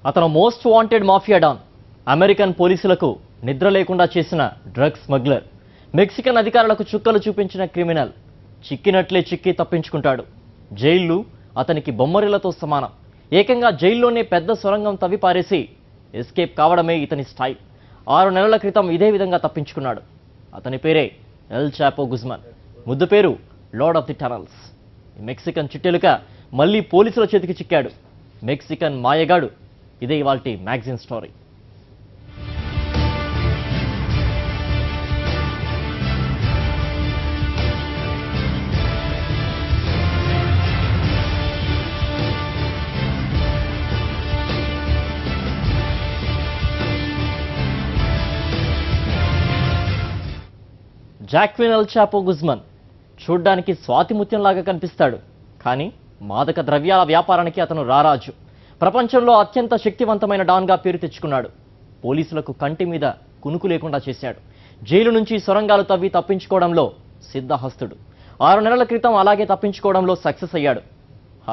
అతను most wanted mafia don, American పోలీసులకు నిద్ర లేకుండా చేసిన డ్రగ్స్ స్మగ్లర్, మెక్సికన్ అధికారులకు చుక్కలు చూపించిన క్రిమినల్. చిక్కినట్లే చిక్కి తప్పించుకుంటాడు. జైళ్లు అతనికి బొమ్మరిలతో సమానం. ఏకంగా జైల్లోనే పెద్ద సొరంగం తవ్వి పారేసి ఎస్కేప్ కావడమే ఇతని స్టైల్. 6 నెలల క్రితం ఇదే విధంగా తప్పించుకున్నాడు. అతని పేరే ఎల్ చాపో గుజ్మన్. ముద్దు పేరు lord of the tunnels. Mexican చిట్టెలుక మళ్ళీ పోలీసుల చేతికి చిక్కాడు. మెక్సికన్ మాయగాడు. ఇదే ఇవాల్టి magazine story. Joaquin El Chapo Guzman చూడ్డానికి స్వాతిముత్యంలాగా కనిపిస్తాడు. కానీ మాదక ద్రవ్యాల వ్యాపారానికి అతను రారాజు. ప్రపంచంలో అత్యంత శక్తివంతమైన డాన్గా పేరు తెచ్చుకున్నాడు. పోలీసులకు కంటి మీద కునుకు లేకుండా చేశాడు. జైలు నుంచి సొరంగాలు తవ్వి తప్పించుకోవడంలో సిద్ధహస్తుడు. 6 నెలల క్రితం అలాగే తప్పించుకోవడంలో సక్సెస్ అయ్యాడు.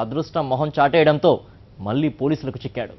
అదృష్టం మొహం చాటేయడంతో మళ్ళీ పోలీసులకు చిక్కాడు.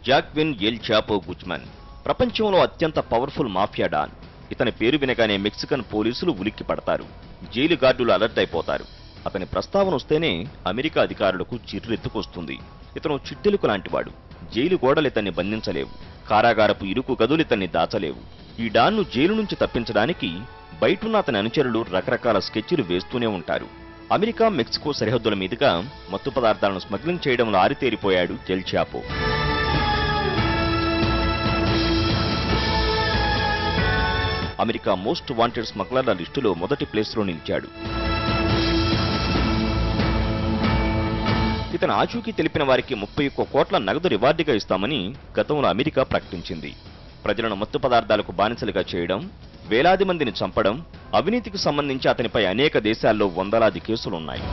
జాక్విన్ ఎల్ చాపో గుజ్మన్ ప్రపంచంలో అత్యంత పవర్ఫుల్ మాఫియా డాన్. ఇతని పేరు వినగానే మెక్సికన్ పోలీసులు ఉలిక్కి పడతారు. జైలు గార్డులు అలర్ట్ అయిపోతారు. అతని ప్రస్తావన వస్తేనే అమెరికా అధికారులకు చిర్రెత్తుకొస్తుంది. ఇతను చిట్టెలుకు లాంటివాడు. జైలు గోడలు ఇతన్ని బంధించలేవు. కారాగారపు ఇరుకు గదులు ఇతన్ని దాచలేవు. ఈ డాన్ను జైలు నుంచి తప్పించడానికి బయటున్న అతని అనుచరులు రకరకాల స్కెచ్లు వేస్తూనే ఉంటారు. అమెరికా మెక్సికో సరిహద్దుల మీదుగా మత్తు పదార్థాలను స్మగ్లింగ్ చేయడంలో ఆరితేరిపోయాడు ఎల్ చాపో. అమెరికా మోస్ట్ వాంటెడ్ స్మగ్లర్ల లిస్టులో మొదటి ప్లేస్లో నిలిచాడు. ఇతను ఆచూకీ తెలిపిన వారికి 31 కోట్ల నగదు రివార్డుగా ఇస్తామని గతంలో అమెరికా ప్రకటించింది. ప్రజలను మత్తు పదార్థాలకు బానిసలుగా చేయడం, వేలాది మందిని చంపడం, అవినీతికి సంబంధించి అతనిపై అనేక దేశాల్లో వందలాది కేసులున్నాయి.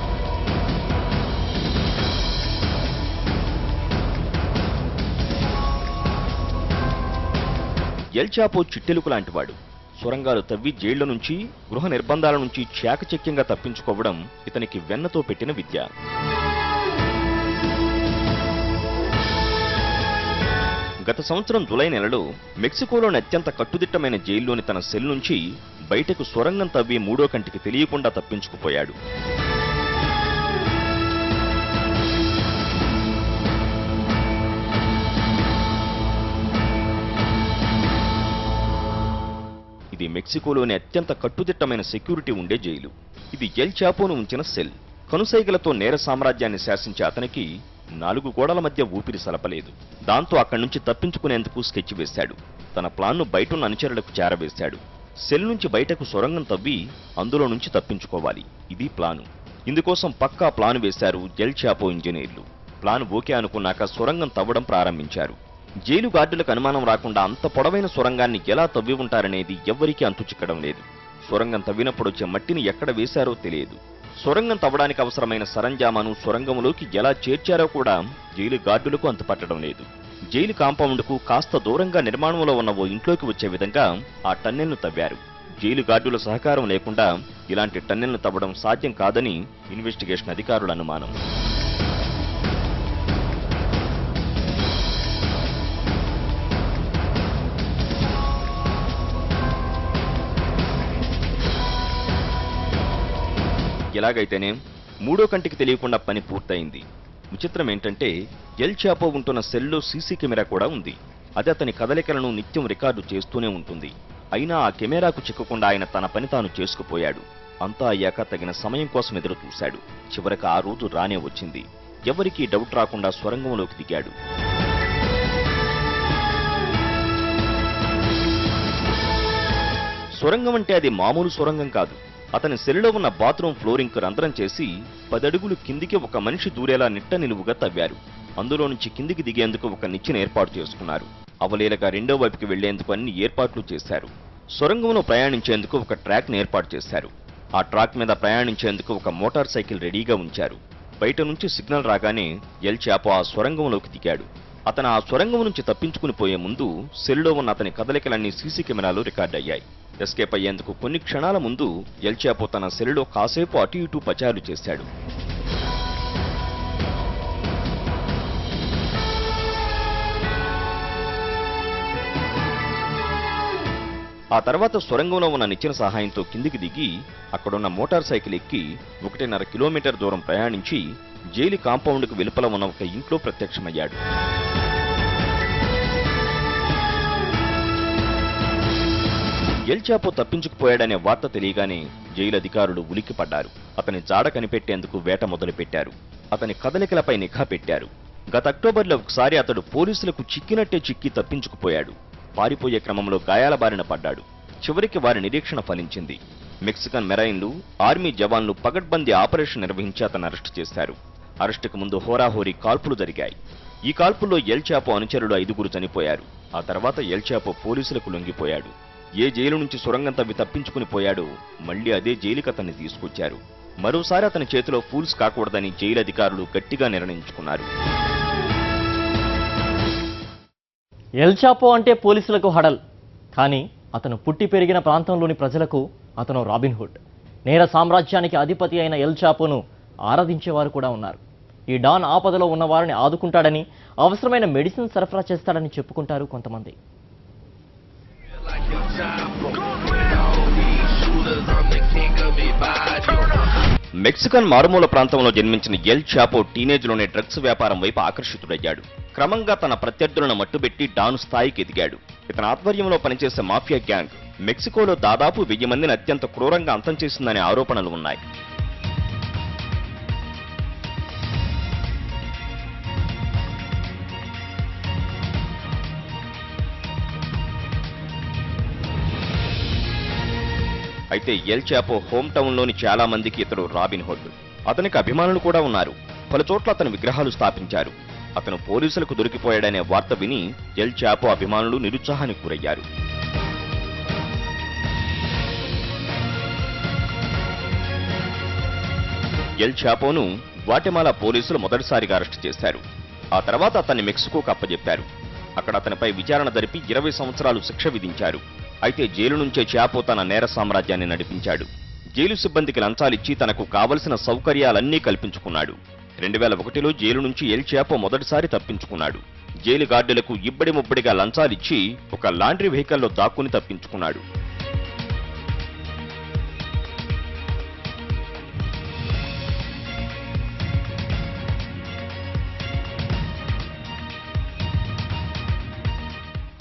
ఎల్ చాపో చిట్టెలుకు లాంటివాడు. సొరంగాలు తవ్వి జైళ్ల నుంచి, గృహ నిర్బంధాల నుంచి చాకచక్యంగా తప్పించుకోవడం ఇతనికి వెన్నతో పెట్టిన విద్య. గత సంవత్సరం జులై నెలలో మెక్సికోలోని అత్యంత కట్టుదిట్టమైన జైల్లోని తన సెల్ నుంచి బయటకు సొరంగం తవ్వి 3వ కంటికి తెలియకుండా తప్పించుకుపోయాడు. ఇది మెక్సికోలోని అత్యంత కట్టుదిట్టమైన సెక్యూరిటీ ఉండే జైలు. ఇది ఎల్ చాపోను ఉంచిన సెల్. కనుసైగలతో నేర సామ్రాజ్యాన్ని శాసించే అతనికి 4 గోడల మధ్య ఊపిరి సలపలేదు. దాంతో అక్కడి నుంచి తప్పించుకునేందుకు స్కెచ్ వేశాడు. తన ప్లాన్ను బయటున్న అనుచరులకు చేరవేశాడు. సెల్ నుంచి బయటకు సొరంగం తవ్వి అందులో నుంచి తప్పించుకోవాలి. ఇది ప్లాను. ఇందుకోసం పక్కా ప్లాను వేశారు ఎల్ చాపో ఇంజనీర్లు. ప్లాన్ ఓకే అనుకున్నాక సొరంగం తవ్వడం ప్రారంభించారు. జైలు గార్డులకు అనుమానం రాకుండా అంత పొడవైన సొరంగాన్ని ఎలా తవ్వి ఉంటారనేది ఎవ్వరికీ అంతుచిక్కడం లేదు. సొరంగం తవ్వినప్పుడు వచ్చే మట్టిని ఎక్కడ వేశారో తెలియదు. సొరంగం తవ్వడానికి అవసరమైన సరంజామాను సొరంగంలోకి ఎలా చేర్చారో కూడా జైలు గార్డులకు అంతుపట్టడం లేదు. జైలు కాంపౌండ్కు కాస్త దూరంగా నిర్మాణంలో ఉన్న ఓ ఇంట్లోకి వచ్చే విధంగా ఆ టన్నెల్ను తవ్వారు. జైలు గార్డుల సహకారం లేకుండా ఇలాంటి టన్నెల్ను తవ్వడం సాధ్యం కాదని ఇన్వెస్టిగేషన్ అధికారుల అనుమానం. ఎలాగైతేనే 3వ కంటికి తెలియకుండా పని పూర్తయింది. విచిత్రం ఏంటంటే ఎల్ చాపో ఉంటున్న సెల్లో సీసీ కెమెరా కూడా ఉంది. అది అతని కదలికలను నిత్యం రికార్డు చేస్తూనే ఉంటుంది. అయినా ఆ కెమెరాకు చిక్కకుండా ఆయన తన పని తాను చేసుకుపోయాడు. అంతా అయ్యాక తగిన సమయం కోసం ఎదురు చూశాడు. చివరికి ఆ రోజు రానే వచ్చింది. ఎవరికీ డౌట్ రాకుండా సొరంగంలోకి దిగాడు. సొరంగం అంటే అది మామూలు సొరంగం కాదు. అతని సెల్లో ఉన్న బాత్రూమ్ ఫ్లోరింగ్ కు రంధ్రం చేసి 10 అడుగులు కిందికి ఒక మనిషి దూరేలా నిట్ట నిలువుగా తవ్వారు. అందులో నుంచి కిందికి దిగేందుకు ఒక నిచ్చెన ఏర్పాటు చేసుకున్నారు. అవలీలగా 2వ వైపుకి వెళ్లేందుకు అన్ని ఏర్పాట్లు చేశారు. సొరంగంలో ప్రయాణించేందుకు ఒక ట్రాక్ ని ఏర్పాటు చేశారు. ఆ ట్రాక్ మీద ప్రయాణించేందుకు ఒక మోటార్ సైకిల్ రెడీగా ఉంచారు. బయట నుంచి సిగ్నల్ రాగానే ఎల్ చాపో ఆ సొరంగంలోకి దిగాడు. అతను ఆ సొరంగం నుంచి తప్పించుకుని పోయే ముందు సెల్లో ఉన్న అతని కదలికలన్నీ సీసీ కెమెరాలో రికార్డయ్యాయి. ఎస్కేప్ అయ్యేందుకు కొన్ని క్షణాల ముందు ఎల్ చాపో తన సెల్లో కాసేపు అటు ఇటు పచారు చేశాడు. ఆ తర్వాత సొరంగంలో ఉన్న నిచ్చెన సహాయంతో కిందికి దిగి అక్కడున్న మోటార్ సైకిల్ ఎక్కి 1.5 కిలోమీటర్ దూరం ప్రయాణించి జైలు కాంపౌండ్కు వెలుపల ఉన్న ఒక ఇంట్లో ప్రత్యక్షమయ్యాడు. ఎల్ చాపో తప్పించుకుపోయాడనే వార్త తెలియగానే జైలు అధికారులు ఉలిక్కిపడ్డారు. అతని జాడ కనిపెట్టేందుకు వేట మొదలుపెట్టారు. అతని కదలికలపై నిఘా పెట్టారు. గత అక్టోబర్లో ఒకసారి అతడు పోలీసులకు చిక్కినట్టే చిక్కి తప్పించుకుపోయాడు. పారిపోయే క్రమంలో గాయాల బారిన పడ్డాడు. చివరికి వారి నిరీక్షణ ఫలించింది. మెక్సికన్ మెరైన్లు, ఆర్మీ జవాన్లు పగడ్బందీ ఆపరేషన్ నిర్వహించి అతను అరెస్టు చేశారు. అరెస్టుకు ముందు హోరాహోరీ కాల్పులు జరిగాయి. ఈ కాల్పుల్లో ఎల్ చాపో అనుచరులు 5 చనిపోయారు. ఆ తర్వాత ఎల్ చాపో పోలీసులకు లొంగిపోయాడు. ఏ జైలు నుంచి సొరంగం తవ్వి తప్పించుకుని పోయాడో మళ్లీ అదే జైలుకి అతన్ని తీసుకొచ్చారు. మరోసారి అతని చేతిలో ఫూల్స్ కాకూడదని జైలు అధికారులు గట్టిగా నిర్ణయించుకున్నారు. ఎల్ చాపో అంటే పోలీసులకు హడల్, కానీ అతను పుట్టి పెరిగిన ప్రాంతంలోని ప్రజలకు అతను రాబిన్హుడ్. నేర సామ్రాజ్యానికి అధిపతి అయిన ఎల్ చాపోను ఆరాధించేవారు కూడా ఉన్నారు. ఈ డాన్ ఆపదలో ఉన్న వారిని ఆదుకుంటాడని, అవసరమైన మెడిసిన్ సరఫరా చేస్తాడని చెప్పుకుంటారు కొంతమంది. మెక్సికన్ మారుమూల ప్రాంతంలో జన్మించిన ఎల్ చాపో టీనేజ్లోనే డ్రగ్స్ వ్యాపారం వైపు ఆకర్షితుడయ్యాడు. క్రమంగా తన ప్రత్యర్థులను మట్టుబెట్టి డాన్ స్థాయికి ఎదిగాడు. ఇతని ఆధ్వర్యంలో పనిచేసే మాఫియా గ్యాంగ్ మెక్సికోలో దాదాపు 1000 మందిని అత్యంత క్రూరంగా అంతం చేసిందనే ఆరోపణలు ఉన్నాయి. అయితే ఎల్ చాపో హోమ్ టౌన్లోని చాలా మందికి ఇతడు రాబిన్హుడ్. అతనికి అభిమానులు కూడా ఉన్నారు. పలు చోట్ల అతను విగ్రహాలు స్థాపించారు. అతను పోలీసులకు దొరికిపోయాడనే వార్త విని ఎల్ చాపో అభిమానులు నిరుత్సాహానికి గురయ్యారు. ఎల్ చాపోను గ్వాటెమాలా పోలీసులు మొదటిసారిగా అరెస్టు చేశారు. ఆ తర్వాత అతన్ని మెక్సికోకు అప్పజెప్పారు. అక్కడ అతనిపై విచారణ జరిపి 20 సంవత్సరాలు శిక్ష విధించారు. అయితే జైలు నుంచే చాపో తన నేర సామ్రాజ్యాన్ని నడిపించాడు. జైలు సిబ్బందికి లంచాలిచ్చి తనకు కావలసిన సౌకర్యాలన్నీ కల్పించుకున్నాడు. 2001లో జైలు నుంచి ఎల్ చాపో మొదటిసారి తప్పించుకున్నాడు. జైలు గార్డులకు ఇబ్బడి ముబ్బడిగా లంచాలిచ్చి ఒక లాండ్రీ వెహికల్లో దాక్కుని తప్పించుకున్నాడు.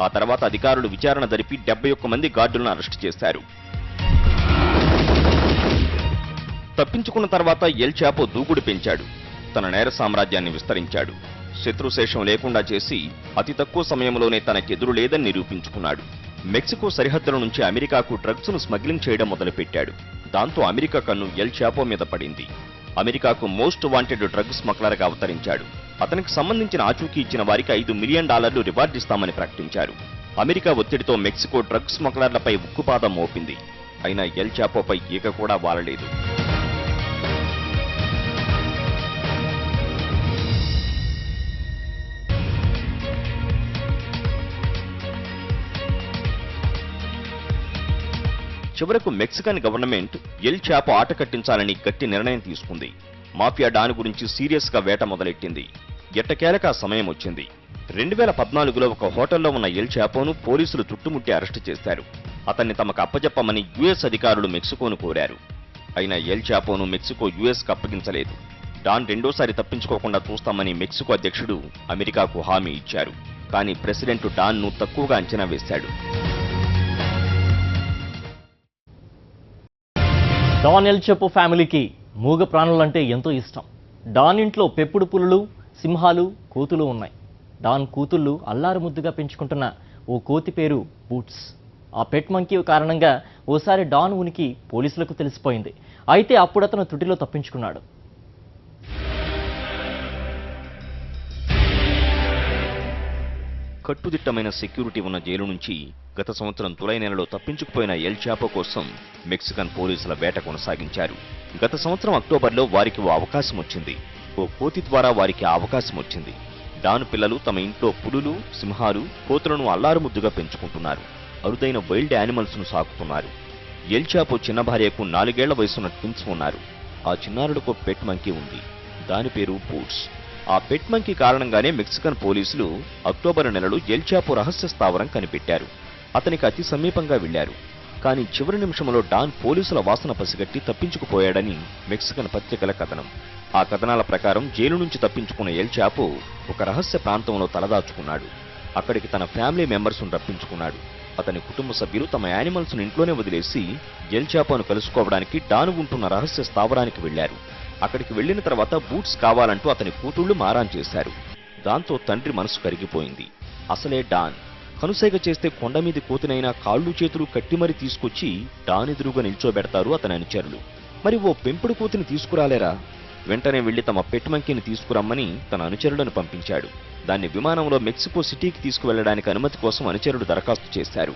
ఆ తర్వాత అధికారులు విచారణ జరిపి 71 మంది గార్డులను అరెస్టు చేశారు. తప్పించుకున్న తర్వాత ఎల్ చాపో దూకుడు పెంచాడు. తన నేర సామ్రాజ్యాన్ని విస్తరించాడు. శత్రుశేషం లేకుండా చేసి అతి తక్కువ సమయంలోనే తనకెదురు లేదని నిరూపించుకున్నాడు. మెక్సికో సరిహద్దుల నుంచి అమెరికాకు డ్రగ్స్ ను స్మగ్లింగ్ చేయడం మొదలుపెట్టాడు. దాంతో అమెరికా కన్ను ఎల్ చాపో మీద పడింది. అమెరికాకు మోస్ట్ వాంటెడ్ డ్రగ్ స్మగ్లర్గా అవతరించాడు. అతనికి సంబంధించిన ఆచూకీ ఇచ్చిన వారికి $5 మిలియన్ రివార్డు ఇస్తామని ప్రకటించారు. అమెరికా ఒత్తిడితో మెక్సికో డ్రగ్ స్మగ్లర్లపై ఉక్కుపాదం మోపింది. అయినా ఎల్ చాపోపై ఈగ కూడా వాలలేదు. చివరకు మెక్సికన్ గవర్నమెంట్ ఎల్ చాపో ఆట కట్టించాలని గట్టి నిర్ణయం తీసుకుంది. మాఫియా డాన్ గురించి సీరియస్ గా వేట మొదలెట్టింది. ఎట్టకేలక సమయం వచ్చింది. 2014లో ఒక హోటల్లో ఉన్న ఎల్ చాపోను పోలీసులు చుట్టుముట్టి అరెస్టు చేశారు. అతన్ని తమకు అప్పజెప్పమని యుఎస్ అధికారులు మెక్సికోను కోరారు. అయినా ఎల్ చాపోను మెక్సికో యుఎస్కు అప్పగించలేదు. డాన్ రెండోసారి తప్పించుకోకుండా చూస్తామని మెక్సికో అధ్యక్షుడు అమెరికాకు హామీ ఇచ్చారు. కానీ ప్రెసిడెంట్ డాన్ను తక్కువగా అంచనా వేశాడు. డాన్ ఎల్ చాపో ఫ్యామిలీకి మూగ ప్రాణులంటే ఎంతో ఇష్టం. డాన్ ఇంట్లో పెంపుడు పులులు, సింహాలు, కోతులు ఉన్నాయి. డాన్ కూతుళ్ళు అల్లారు ముద్దుగా పెంచుకుంటున్న ఓ కోతి పేరు బూట్స్. ఆ పెట్ మంకీ కారణంగా ఓసారి డాన్ ఉనికి పోలీసులకు తెలిసిపోయింది. అయితే అప్పుడు అతను తుటిలో తప్పించుకున్నాడు. కట్టుదిట్టమైన సెక్యూరిటీ ఉన్న జైలు నుంచి గత సంవత్సరం జూలై నెలలో తప్పించుకుపోయిన ఎల్ చాపో కోసం మెక్సికన్ పోలీసుల వేట కొనసాగించారు. గత సంవత్సరం అక్టోబర్లో వారికి ఓ అవకాశం వచ్చింది. ఓ కోతి ద్వారా వారికి ఆ అవకాశం వచ్చింది. డాన్ పిల్లలు తమ ఇంట్లో పులులు, సింహాలు, కోతులను అల్లారుముద్దుగా పెంచుకుంటున్నారు. అరుదైన వైల్డ్ యానిమల్స్ ను సాకుతున్నారు. ఎల్ చాపో చిన్న భార్యకు 4 ఏళ్ల వయసున్న ట్విన్స్ ఉన్నారు. ఆ చిన్నారులకు పెట్ మంకీ ఉంది. దాని పేరు బూట్స్. ఆ పెట్ మంకీ కారణంగానే మెక్సికన్ పోలీసులు అక్టోబర్ నెలలో ఎల్ చాపో రహస్య స్థావరం కనిపెట్టారు. అతనికి అతి సమీపంగా వెళ్లారు. కానీ చివరి నిమిషంలో డాన్ పోలీసుల వాసన పసిగట్టి తప్పించుకుపోయాడని మెక్సికన్ పత్రికల కథనం. ఆ కథనాల ప్రకారం జైలు నుంచి తప్పించుకున్న ఎల్ చాపో ఒక రహస్య ప్రాంతంలో తలదాచుకున్నాడు. అక్కడికి తన ఫ్యామిలీ మెంబర్స్ను రప్పించుకున్నాడు. అతని కుటుంబ సభ్యులు తమ యానిమల్స్ ను ఇంట్లోనే వదిలేసి ఎల్ చాపోను కలుసుకోవడానికి డాన్ ఉంటున్న రహస్య స్థావరానికి వెళ్లారు. అక్కడికి వెళ్లిన తర్వాత బూట్స్ కావాలంటూ అతని కూతుళ్లు మారాన్ చేశారు. దాంతో తండ్రి మనసు కరిగిపోయింది. అసలే డాన్ కనుసైగ చేస్తే కొండ మీది కోతినైనా కాళ్ళు చేతులు కట్టిమరి తీసుకొచ్చి డాన్ ఎదురుగా నిల్చోబెడతారు అతని అనుచరులు. మరి ఓ పెంపుడు కోతిని తీసుకురాలేరా? వెంటనే వెళ్లి తమ పెట్ మంకీని తీసుకురమ్మని తన అనుచరులను పంపించాడు. దాన్ని విమానంలో మెక్సికో సిటీకి తీసుకువెళ్లడానికి అనుమతి కోసం అనుచరుడు దరఖాస్తు చేశారు.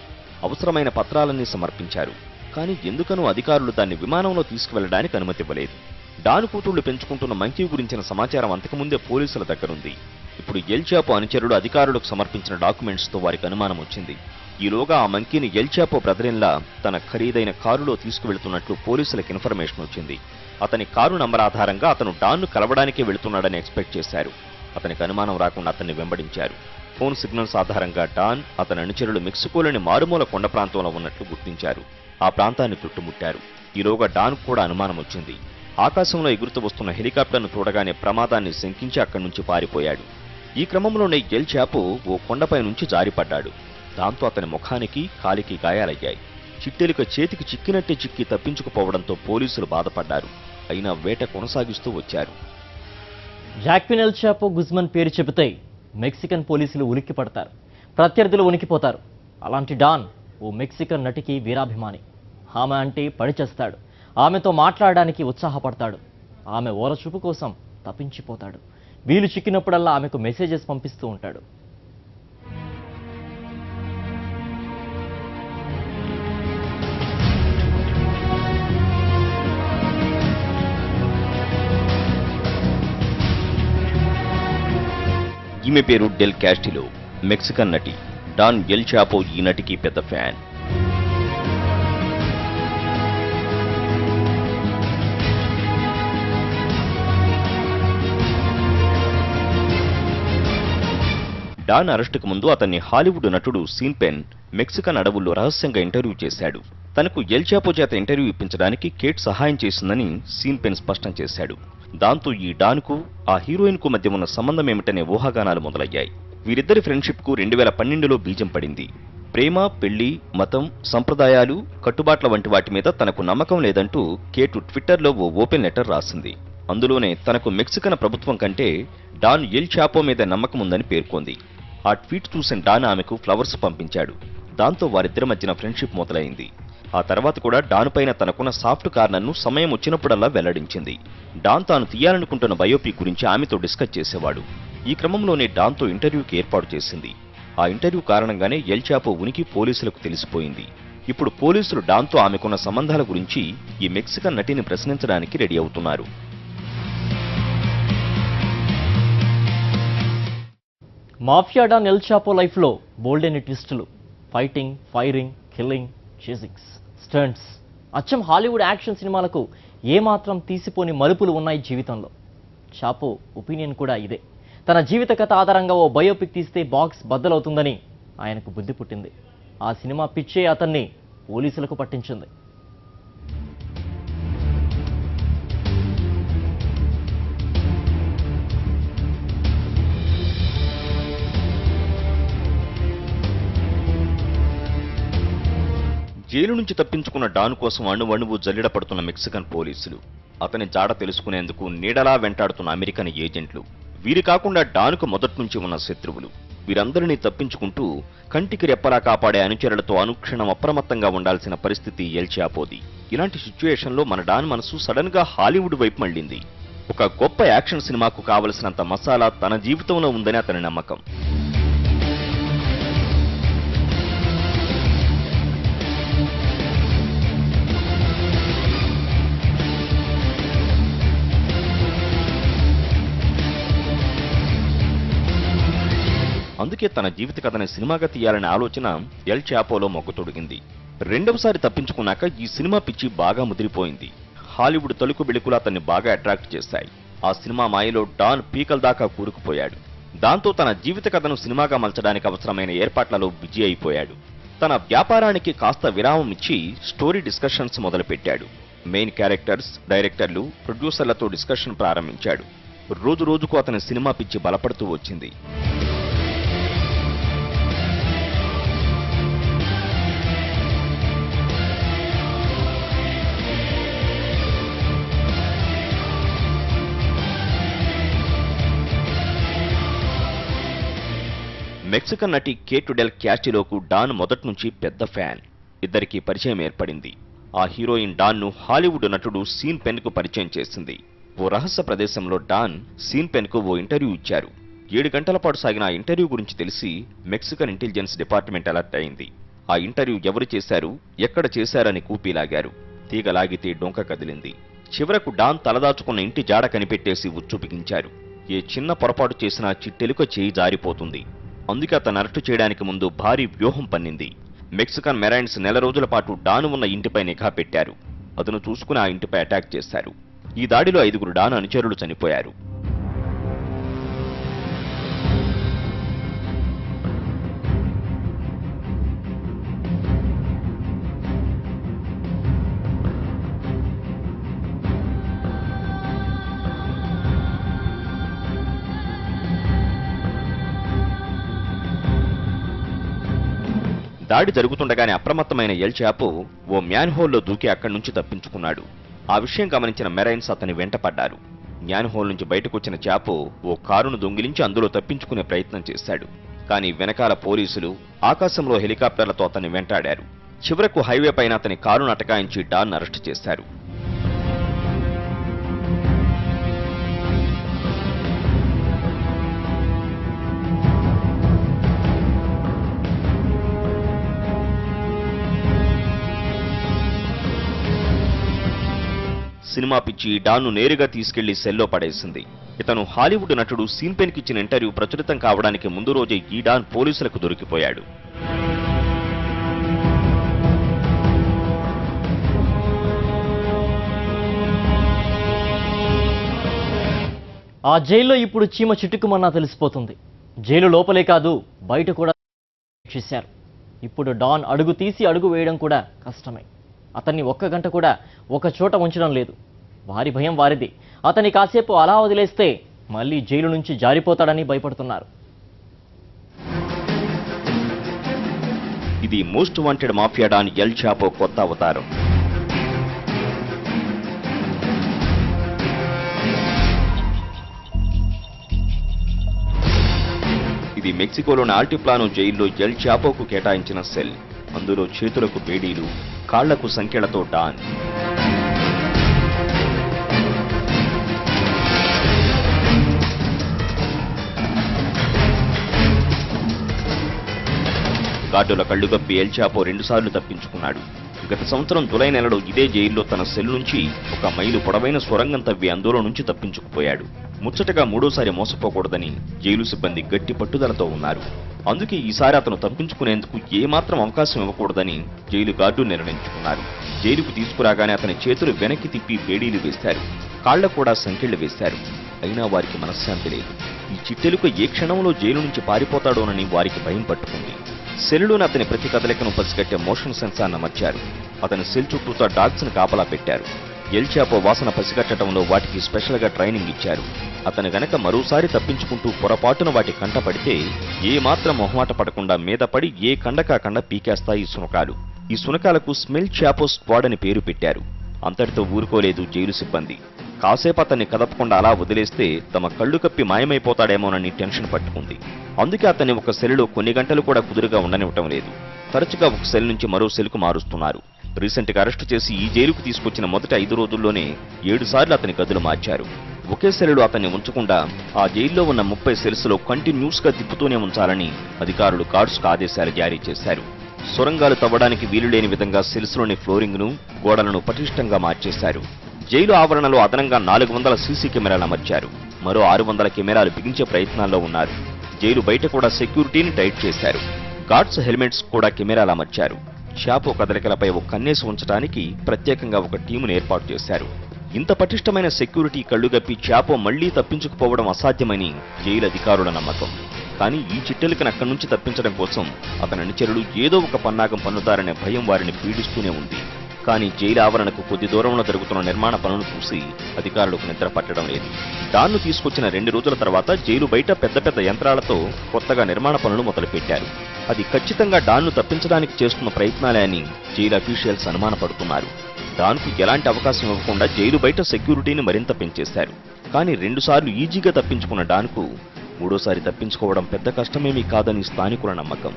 అవసరమైన పత్రాలన్నీ సమర్పించారు. కానీ ఎందుకనో అధికారులు దాన్ని విమానంలో తీసుకువెళ్లడానికి అనుమతి ఇవ్వలేదు. డాన్ కూతుళ్లు పెంచుకుంటున్న మంకీ గురించిన సమాచారం అంతకుముందే పోలీసుల దగ్గరుంది. ఇప్పుడు ఎల్ చాపో అనుచరుడు అధికారులకు సమర్పించిన డాక్యుమెంట్స్తో వారికి అనుమానం వచ్చింది. ఈలోగా ఆ మంకీని ఎల్ చాపో బ్రదరిన్లా తన ఖరీదైన కారులో తీసుకువెళ్తున్నట్లు పోలీసులకు ఇన్ఫర్మేషన్ వచ్చింది. అతని కారు నంబర్ ఆధారంగా అతను డాన్ను కలవడానికే వెళుతున్నాడని ఎక్స్పెక్ట్ చేశారు. అతనికి అనుమానం రాకుండా అతన్ని వెంబడించారు. ఫోన్ సిగ్నల్స్ ఆధారంగా డాన్ అతని అనుచరులు మెక్సికోలోని మారుమూల కొండ ప్రాంతంలో ఉన్నట్లు గుర్తించారు. ఆ ప్రాంతాన్ని చుట్టుముట్టారు. ఈలోగా డాన్ కూడా అనుమానం వచ్చింది. ఆకాశంలో ఎగురుతూ వస్తున్న హెలికాప్టర్ను చూడగానే ప్రమాదాన్ని శంకించి అక్కడి నుంచి పారిపోయాడు. ఈ క్రమంలోనే ఎల్ చాపో ఓ కొండపై నుంచి జారిపడ్డాడు. దాంతో అతని ముఖానికి కాలికి గాయాలయ్యాయి. చిట్టెలిక చేతికి చిక్కినట్టే చిక్కి తప్పించుకుపోవడంతో పోలీసులు బాధపడ్డారు. అయినా వేట కొనసాగిస్తూ వచ్చారు. జాక్విన్ ఎల్ చాపో గుజ్మన్ పేరు చెబితే మెక్సికన్ పోలీసులు ఉలిక్కి పడతారు. ప్రత్యర్థులు ఉనికిపోతారు. అలాంటి డాన్ ఓ మెక్సికన్ నటికి వీరాభిమాని. ఆమె అంటే పనిచేస్తాడు. ఆమెతో మాట్లాడడానికి ఉత్సాహపడతాడు. ఆమె ఓరచూపు కోసం తప్పించిపోతాడు. వీలు చిక్కినప్పుడల్లా ఆమెకు మెసేజెస్ పంపిస్తూ ఉంటాడు. ఈమె పేరు డెల్ క్యాస్టిలో. మెక్సికన్ నటి. డాన్ ఎల్ చాపో ఈ నటికి పెద్ద ఫ్యాన్. డాన్ అరెస్టుకు ముందు అతన్ని హాలీవుడ్ నటుడు సీన్ పెన్ మెక్సికన్ అడవుల్లో రహస్యంగా ఇంటర్వ్యూ చేశాడు. తనకు ఎల్ చాపో చేత ఇంటర్వ్యూ ఇప్పించడానికి కేట్ సహాయం చేసిందని సీన్ పెన్ స్పష్టం చేశాడు. దాంతో ఈ డాన్కు ఆ హీరోయిన్కు మధ్య ఉన్న సంబంధం ఏమిటనే ఊహాగానాలు మొదలయ్యాయి. వీరిద్దరి ఫ్రెండ్షిప్కు 2012లో బీజం పడింది. ప్రేమ, పెళ్లి, మతం, సంప్రదాయాలు, కట్టుబాట్ల వంటి వాటి మీద తనకు నమ్మకం లేదంటూ కేటు ట్విట్టర్లో ఓ ఓపెన్ లెటర్ రాసింది. అందులోనే తనకు మెక్సికన్ ప్రభుత్వం కంటే డాన్ ఎల్ చాపో మీద నమ్మకం ఉందని పేర్కొంది. ఆ ట్వీట్ చూసిన డాన్ ఆమెకు ఫ్లవర్స్ పంపించాడు. దాంతో వారిద్దరి మధ్యన ఫ్రెండ్షిప్ మొదలైంది. ఆ తర్వాత కూడా డాన్ పైన తనకున్న సాఫ్ట్ కార్నర్ను సమయం వచ్చినప్పుడల్లా వెల్లడించింది. డాన్ తాను తీయాలనుకుంటున్న బయోపిక్ గురించి ఆమెతో డిస్కస్ చేసేవాడు. ఈ క్రమంలోనే డాన్తో ఇంటర్వ్యూకి ఏర్పాటు చేసింది. ఆ ఇంటర్వ్యూ కారణంగానే ఎల్ చాపో ఉనికి పోలీసులకు తెలిసిపోయింది. ఇప్పుడు పోలీసులు డాన్తో ఆమెకున్న సంబంధాల గురించి ఈ మెక్సికన్ నటిని ప్రశ్నించడానికి రెడీ అవుతున్నారు. మాఫియా డాన్ ఎల్ చాపో లైఫ్లో బోల్డెన్ ట్విస్టులు, fighting, firing, killing, chasings, stunts, అచ్చం హాలీవుడ్ యాక్షన్ సినిమాలకు ఏమాత్రం తీసిపోని మలుపులు ఉన్నాయి జీవితంలో. చాపో ఒపీనియన్ కూడా ఇదే. తన జీవిత కథ ఆధారంగా ఓ బయోపిక్ తీస్తే బాక్స్ బద్దలవుతుందని ఆయనకు బుద్ధి పుట్టింది. ఆ సినిమా పిచ్చే అతన్ని పోలీసులకు పట్టించింది. జైలు నుంచి తప్పించుకున్న డాన్ కోసం అణువణువు జల్లిడపడుతున్న మెక్సికన్ పోలీసులు, అతని జాడ తెలుసుకునేందుకు నీడలా వెంటాడుతున్న అమెరికన్ ఏజెంట్లు, వీరి కాకుండా డాన్కు మొదట్నుంచి ఉన్న శత్రువులు, వీరందరినీ తప్పించుకుంటూ కంటికి రెప్పలా కాపాడే అనుచరులతో అనుక్షణం అప్రమత్తంగా ఉండాల్సిన పరిస్థితి ఎల్ చాపోది. ఇలాంటి సిచ్యుయేషన్లో మన డాన్ మనసు సడన్ గా హాలీవుడ్ వైపు మళ్లింది. ఒక గొప్ప యాక్షన్ సినిమాకు కావలసినంత మసాలా తన జీవితంలో ఉందని అతని నమ్మకం. అందుకే అందుకే తన జీవిత కథని సినిమాగా తీయాలనే ఆలోచన ఎల్ చాపోలో మొగ్గతొడిగింది. రెండవసారి తప్పించుకున్నాక ఈ సినిమా పిచ్చి బాగా ముదిరిపోయింది. హాలీవుడ్ తలుకు బెళుకులు అతన్ని బాగా అట్రాక్ట్ చేశాయి. ఆ సినిమా మాయలో డాన్ పీకల దాకా కూరుకుపోయాడు. దాంతో తన జీవిత కథను సినిమాగా మలచడానికి అవసరమైన ఏర్పాట్లలో బిజీ అయిపోయాడు. తన వ్యాపారానికి కాస్త విరామం ఇచ్చి స్టోరీ డిస్కషన్స్ మొదలుపెట్టాడు. మెయిన్ క్యారెక్టర్స్, డైరెక్టర్లు, ప్రొడ్యూసర్లతో డిస్కషన్ ప్రారంభించాడు. రోజు రోజుకు అతని సినిమా పిచ్చి బలపడుతూ వచ్చింది. మెక్సికన్ నటి కేట్ డెల్ క్యాస్టిలోకు డాన్ మొదటి నుంచి పెద్ద ఫ్యాన్. ఇద్దరికీ పరిచయం ఏర్పడింది. ఆ హీరోయిన్ డాన్ను హాలీవుడ్ నటుడు సీన్ పెన్ కు పరిచయం చేసింది. ఓ రహస్య ప్రదేశంలో డాన్ సీన్ పెన్ కు ఓ ఇంటర్వ్యూ ఇచ్చారు. 7 గంటల పాటు సాగిన ఆ ఇంటర్వ్యూ గురించి తెలిసి మెక్సికన్ ఇంటెలిజెన్స్ డిపార్ట్మెంట్ అలర్ట్ అయింది. ఆ ఇంటర్వ్యూ ఎవరు చేశారు, ఎక్కడ చేశారని కూపీలాగారు. తీగలాగితే డొంక కదిలింది. చివరకు డాన్ తలదాచుకున్న ఇంటి జాడ కనిపెట్టేసి ఉచ్చు బిగించారు. ఏ చిన్న పొరపాటు చేసినా చిట్టెలుక చేయి జారిపోతుంది. అందుకే అతను అరెస్టు చేయడానికి ముందు భారీ వ్యూహం పన్నింది. మెక్సికన్ మెరైన్స్ నెల రోజుల పాటు డాన్ ఉన్న ఇంటిపై నిఘా పెట్టారు. అతను చూసుకుని ఆ ఇంటిపై అటాక్ చేశారు. ఈ దాడిలో 5 డాన్ అనుచరులు చనిపోయారు. దాడి జరుగుతుండగానే అప్రమత్తమైన ఎల్ చాపో ఓ మ్యాన్హోల్లో దూకి అక్కడి నుంచి తప్పించుకున్నాడు. ఆ విషయం గమనించిన మెరైన్స్ అతని వెంటపడ్డారు. మ్యాన్హోల్ నుంచి బయటకొచ్చిన చాపో ఓ కారును దొంగిలించి అందులో తప్పించుకునే ప్రయత్నం చేశాడు. కానీ వెనకాల పోలీసులు, ఆకాశంలో హెలికాప్టర్లతో అతన్ని వెంటాడారు. చివరకు హైవే పైన అతని కారును అటకాయించి డాన్ అరెస్టు చేశారు. సినిమా పిచ్చి డాన్ను నేరుగా తీసుకెళ్లి సెల్లో పడేసింది. ఇతను హాలీవుడ్ నటుడు సీన్ పెన్ కిచ్చిన ఇంటర్వ్యూ ప్రచురితం కావడానికి ముందు రోజే ఈ డాన్ పోలీసులకు దొరికిపోయాడు. ఆ జైల్లో ఇప్పుడు చీమ చిటుకుమన్నా తెలిసిపోతుంది. జైలు లోపలే కాదు, బయట కూడా చేశారు. ఇప్పుడు డాన్ అడుగు తీసి అడుగు వేయడం కూడా కష్టమే. అతన్ని 1 గంట కూడా ఒక చోట ఉంచడం లేదు. వారి భయం వారిది. అతన్ని కాసేపు అలా వదిలేస్తే మళ్ళీ జైలు నుంచి జారిపోతాడని భయపడుతున్నారు. ఇది most wanted mafia don El Chapo కొత్త అవతారం. ఇది మెక్సికోలోని ఆల్టిప్లానో జైల్లో ఎల్ చాపోకు కేటాయించిన సెల్. అందులో చేతులకు బేడీలు, కాళ్లకు సంఖ్యలతో డాన్. గార్డుల కళ్లు గప్పి ఎల్ చాపో 2 సార్లు తప్పించుకున్నాడు. గత సంవత్సరం జులై నెలలో ఇదే జైల్లో తన సెల్ నుంచి 1 మైలు పొడవైన సొరంగం తవ్వి అందులో నుంచి తప్పించుకుపోయాడు. ముచ్చటగా 3వసారి మోసపోకూడదని జైలు సిబ్బంది గట్టి పట్టుదలతో ఉన్నారు. అందుకే ఈసారి అతను తప్పించుకునేందుకు ఏమాత్రం అవకాశం ఇవ్వకూడదని జైలు గార్డు నిర్ణయించుకున్నారు. జైలుకు తీసుకురాగానే అతని చేతులు వెనక్కి తిప్పి బేడీలు వేశారు. కాళ్లకు కూడా సంకెళ్లు వేశారు. అయినా వారికి మనశ్శాంతి లేదు. ఈ చిట్టెలుక ఏ క్షణంలో జైలు నుంచి పారిపోతాడోనని వారికి భయం పట్టుకుంది. సెల్లులోని అతని ప్రతి కదలికను పసిగట్టే మోషన్ సెన్సార్ను అమర్చారు. అతని సెల్ చుట్టూతో డాగ్స్ ను కాపలా పెట్టారు. ఎల్ చాపో వాసన పసిగట్టడంలో వాటికి స్పెషల్గా ట్రైనింగ్ ఇచ్చారు. అతని వెనక మరోసారి తప్పించుకుంటూ పొరపాటున వాటి కంట పడితే ఏమాత్రం మొహమాట పడకుండా మీద పడి ఏ కండకా కండ పీకేస్తాయి ఈ శునకాలు. ఈ శునకాలకు స్మెల్ చాపో స్క్వాడ్ అని పేరు పెట్టారు. అంతటితో ఊరుకోలేదు జైలు సిబ్బంది. కాసేపు అతన్ని కదపకుండా అలా వదిలేస్తే తమ కళ్ళు కప్పి మాయమైపోతాడేమోనని టెన్షన్ పట్టుకుంది. అందుకే అతన్ని ఒక సెల్లో కొన్ని గంటలు కూడా కుదురుగా ఉండనివ్వటం లేదు. తరచుగా ఒక సెల్ నుంచి మరో సెల్కు మారుస్తున్నారు. రీసెంట్గా అరెస్టు చేసి ఈ జైలుకు తీసుకొచ్చిన మొదటి 5 రోజుల్లోనే 7 సార్లు అతని గదులు మార్చారు. ఒకే సెల్లో అతన్ని ఉంచకుండా ఆ జైల్లో ఉన్న 30 సెల్స్లో కంటిన్యూస్గా తిప్పుతూనే ఉంచాలని అధికారులు గార్డ్స్కు ఆదేశాలు జారీ చేశారు. సొరంగాలు తవ్వడానికి వీలులేని విధంగా సెల్స్లోని ఫ్లోరింగ్ను, గోడలను పటిష్టంగా మార్చేశారు. జైలు ఆవరణలో అదనంగా 400 సీసీ కెమెరాలు అమర్చారు. మరో 600 కెమెరాలు బిగించే ప్రయత్నాల్లో ఉన్నారు. జైలు బయట కూడా సెక్యూరిటీని టైట్ చేశారు. గార్డ్స్ హెల్మెట్స్ కూడా కెమెరాలు అమర్చారు. చాపో కదలికలపై ఒక కన్నేసి ఉంచడానికి ప్రత్యేకంగా ఒక టీమును ఏర్పాటు చేశారు. ఇంత పటిష్టమైన సెక్యూరిటీ కళ్లుగప్పి చాపో మళ్లీ తప్పించుకుపోవడం అసాధ్యమని జైలు అధికారుల నమ్మకం. కానీ ఈ చిట్టెలికను అక్కడి నుంచి తప్పించడం కోసం అతని అనుచరులు ఏదో ఒక పన్నాగం పన్నుతారనే భయం వారిని పీడిస్తూనే ఉంది. కానీ జైలు ఆవరణకు కొద్ది దూరంలో జరుగుతున్న నిర్మాణ పనులను చూసి అధికారులకు నిద్ర పట్టడం లేదు. డాన్ను తీసుకొచ్చిన 2 రోజుల తర్వాత జైలు బయట పెద్ద పెద్ద యంత్రాలతో కొత్తగా నిర్మాణ పనులు మొదలుపెట్టారు. అది ఖచ్చితంగా డాన్ను తప్పించడానికి చేస్తున్న ప్రయత్నాలే అని జైలు అఫీషియల్స్ అనుమానపడుతున్నారు. డాన్కు ఎలాంటి అవకాశం ఇవ్వకుండా జైలు బయట సెక్యూరిటీని మరింత పెంచేశారు. కానీ 2 సార్లు ఈజీగా తప్పించుకున్న డాన్కు 3ోసారి తప్పించుకోవడం పెద్ద కష్టమేమీ కాదని స్థానికుల నమ్మకం.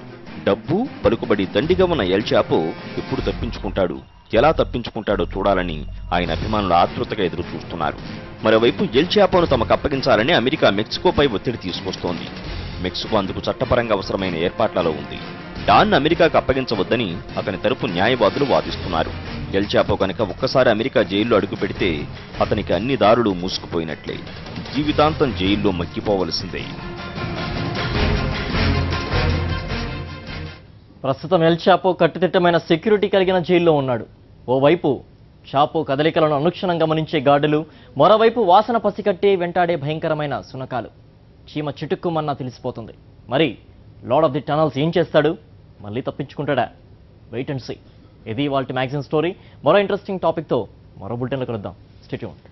డబ్బు పలుకుబడి దండిగా ఉన్న ఎల్ చాపో ఎప్పుడు తప్పించుకుంటాడు, ఎలా తప్పించుకుంటాడో చూడాలని ఆయన అభిమానులు ఆతృతగా ఎదురు చూస్తున్నారు. మరోవైపు ఎల్ చాపోను తమకు అప్పగించాలని అమెరికా మెక్సికోపై ఒత్తిడి తీసుకొస్తోంది. మెక్సికో అందుకు చట్టపరంగా అవసరమైన ఏర్పాట్లలో ఉంది. డాన్ అమెరికాకు అప్పగించవద్దని అతని తరపు న్యాయవాదులు వాదిస్తున్నారు. ఎల్ చాపో కనుక ఒక్కసారి అమెరికా జైల్లో అడుగు పెడితే అతనికి అన్ని దారులు మూసుకుపోయినట్లే. జీవితాంతం జైల్లో మక్కిపోవలసిందే. ప్రస్తుతం ఎల్ చాపో కట్టుదిట్టమైన సెక్యూరిటీ కలిగిన జైల్లో ఉన్నాడు. ఓవైపు చాపో కదలికలను అనుక్షణం గమనించే గార్డులు, మరోవైపు వాసన పసికట్టే వెంటాడే భయంకరమైన శునకాలు. చీమ చిటుక్కుమన్నా తెలిసిపోతుంది. మరి లార్డ్ ఆఫ్ ది టనల్స్ ఏం చేస్తాడు? మళ్ళీ తప్పించుకుంటాడా? Wait and see. ఇది ఇవాల్టి మ్యాగజైన్ స్టోరీ. మరో ఇంట్రెస్టింగ్ టాపిక్తో మరో బులెటిన్లో కలుద్దాం. Stay tuned.